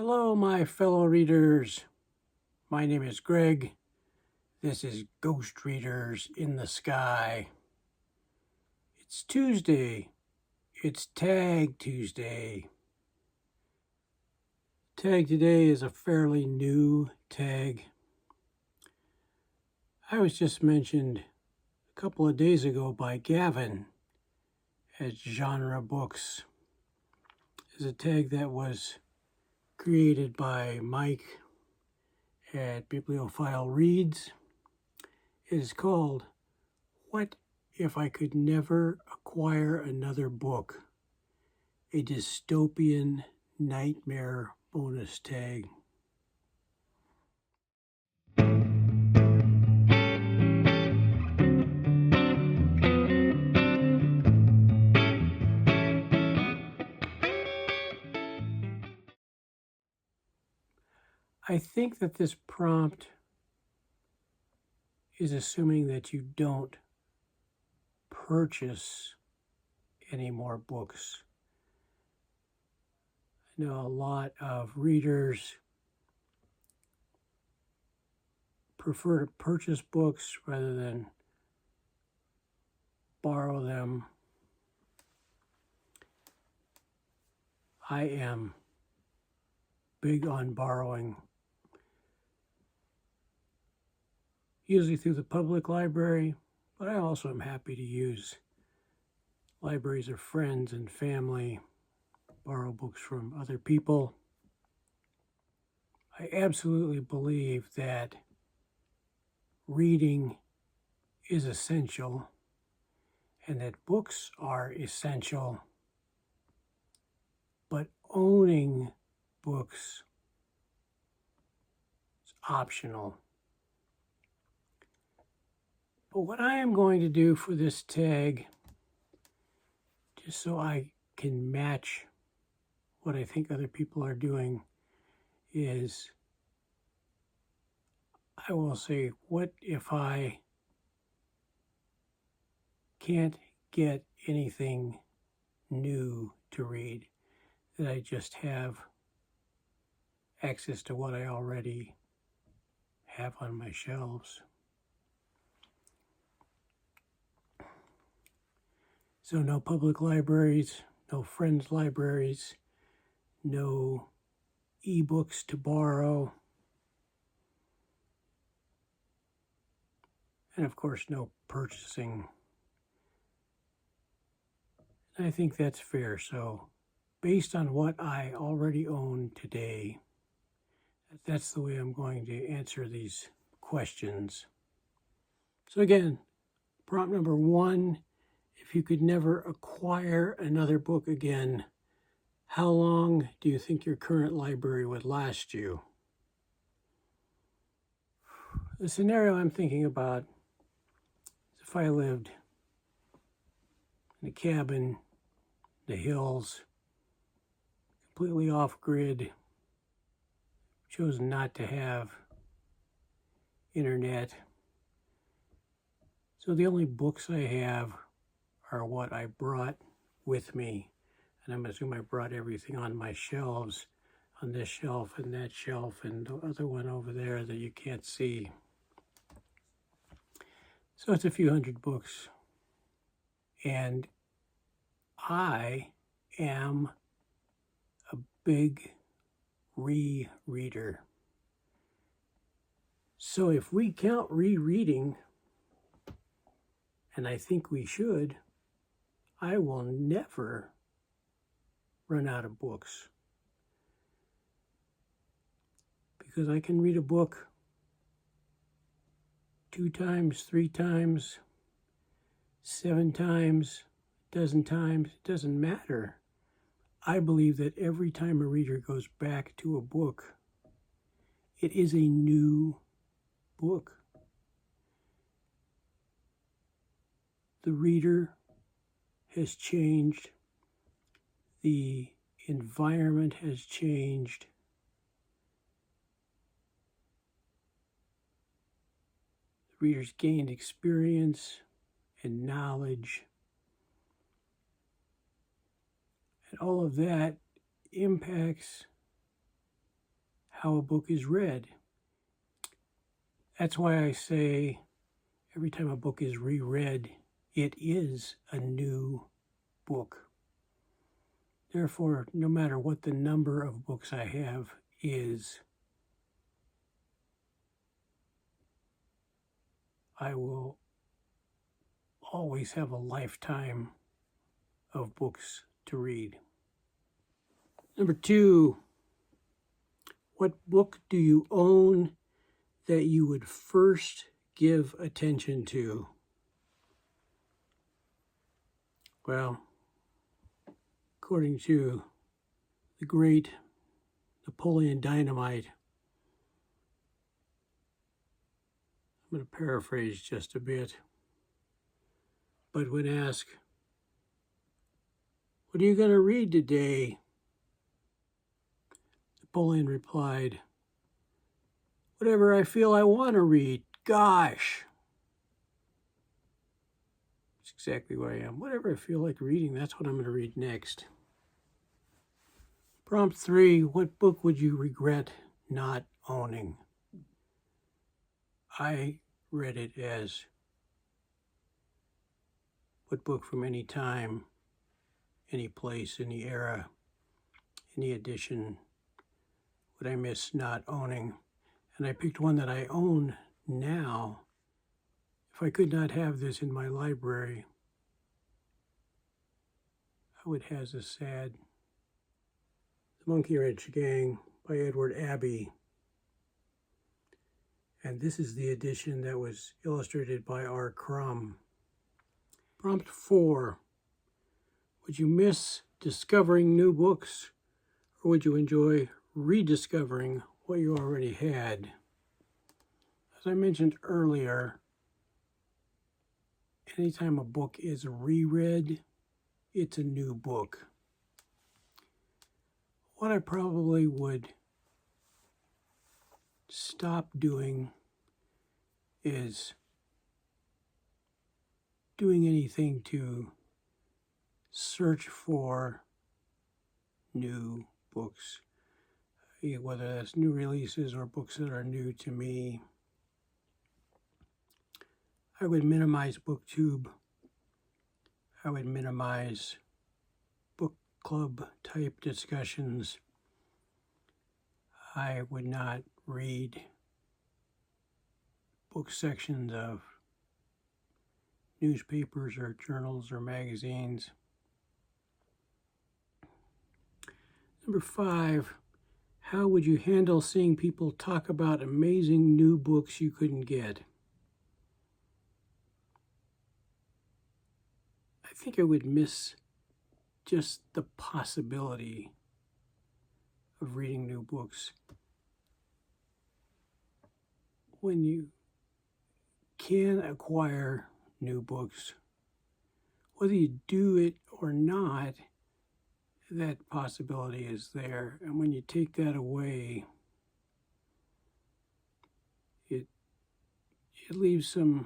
Hello, my fellow readers. My name is Greg. This is Ghost Readers in the Sky. It's Tuesday. It's Tag Tuesday. Tag today is a fairly new tag. I was just mentioned a couple of days ago by Gavin as genre books. It's a tag that was created by Mike at Bibliophile Reads. It is called What If I Could Never Acquire Another Book? A Dystopian Nightmare Bonus Tag. I think that this prompt is assuming that you don't purchase any more books. I know a lot of readers prefer to purchase books rather than borrow them. I am big on borrowing, usually through the public library, but I also am happy to use libraries of friends and family, borrow books from other people. I absolutely believe that reading is essential and that books are essential, but owning books is optional. But what I am going to do for this tag, just so I can match what I think other people are doing, is I will say, what if I can't get anything new to read, that I just have access to what I already have on my shelves? So no public libraries, no friends' libraries, no ebooks to borrow, and of course no purchasing. I think that's fair. So based on what I already own today, that's the way I'm going to answer these questions. So again, prompt number 1, if you could never acquire another book again, how long do you think your current library would last you? The scenario I'm thinking about is if I lived in a cabin, the hills, completely off-grid, chose not to have internet. So the only books I have are what I brought with me. And I'm assuming I brought everything on my shelves, on this shelf and that shelf and the other one over there that you can't see. So it's a few hundred books. And I am a big rereader. So if we count rereading, and I think we should, I will never run out of books, because I can read a book 2 times, 3 times, 7 times, a dozen times. It doesn't matter. I believe that every time a reader goes back to a book, it is a new book. The reader has changed. The environment has changed. The reader's gained experience and knowledge. And all of that impacts how a book is read. That's why I say every time a book is reread, it is a new book. Therefore, no matter what the number of books I have is, I will always have a lifetime of books to read. Number 2, what book do you own that you would first give attention to? Well, according to the great Napoleon Dynamite, I'm going to paraphrase just a bit, but when asked, "What are you going to read today?" Napoleon replied, "Whatever I feel I want to read. Gosh!" That's exactly what I am. Whatever I feel like reading, that's what I'm going to read next. Prompt 3, what book would you regret not owning? I read it as, what book from any time, any place, any era, any edition would I miss not owning? And I picked one that I own now. If I could not have this in my library, I would have a sad The Monkey Wrench Gang by Edward Abbey. And this is the edition that was illustrated by R. Crumb. Prompt 4. Would you miss discovering new books, or would you enjoy rediscovering what you already had? As I mentioned earlier, anytime a book is reread, it's a new book. What I probably would stop doing is doing anything to search for new books, whether that's new releases or books that are new to me. I would minimize BookTube. I would minimize book club type discussions. I would not read book sections of newspapers or journals or magazines. Number 5, how would you handle seeing people talk about amazing new books you couldn't get? I think I would miss just the possibility of reading new books. When you can acquire new books, whether you do it or not, that possibility is there. And when you take that away, it leaves it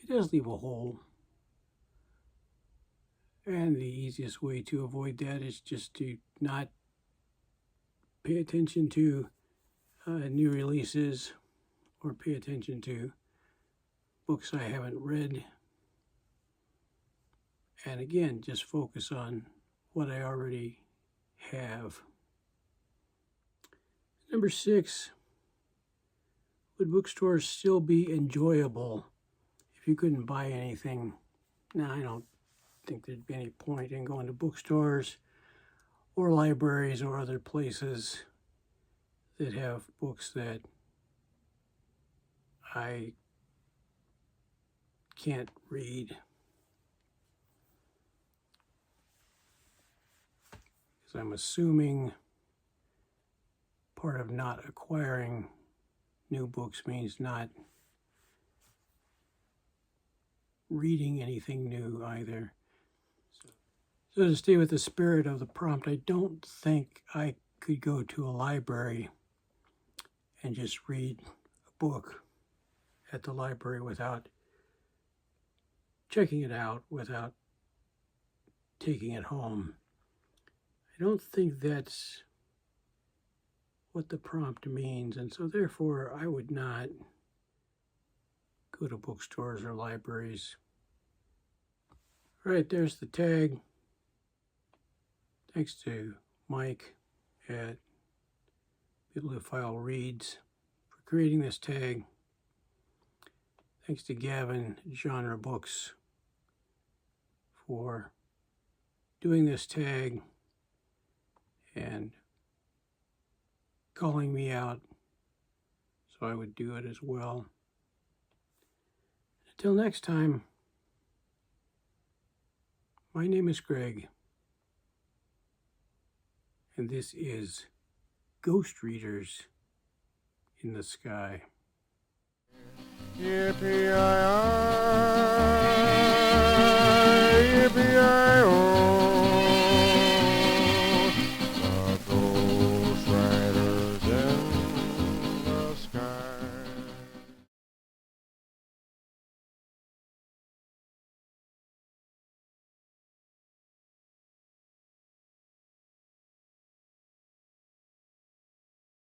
does leave a hole. And the easiest way to avoid that is just to not pay attention to new releases or pay attention to books I haven't read. And again, just focus on what I already have. Number 6, would bookstores still be enjoyable if you couldn't buy anything? Now, I don't think there'd be any point in going to bookstores or libraries or other places that have books that I can't read. Because I'm assuming part of not acquiring new books means not reading anything new either. So to stay with the spirit of the prompt, I don't think I could go to a library and just read a book at the library without checking it out, without taking it home. I don't think that's what the prompt means, and so therefore I would not go to bookstores or libraries. All right, there's the tag. Thanks to Mike at Bibliophile Reads for creating this tag. Thanks to Gavin at Genre Books for doing this tag and calling me out so I would do it as well. Until next time, my name is Greg, and this is Ghost Readers in the Sky. Yippee-yi-yi, yippee-yi-oh.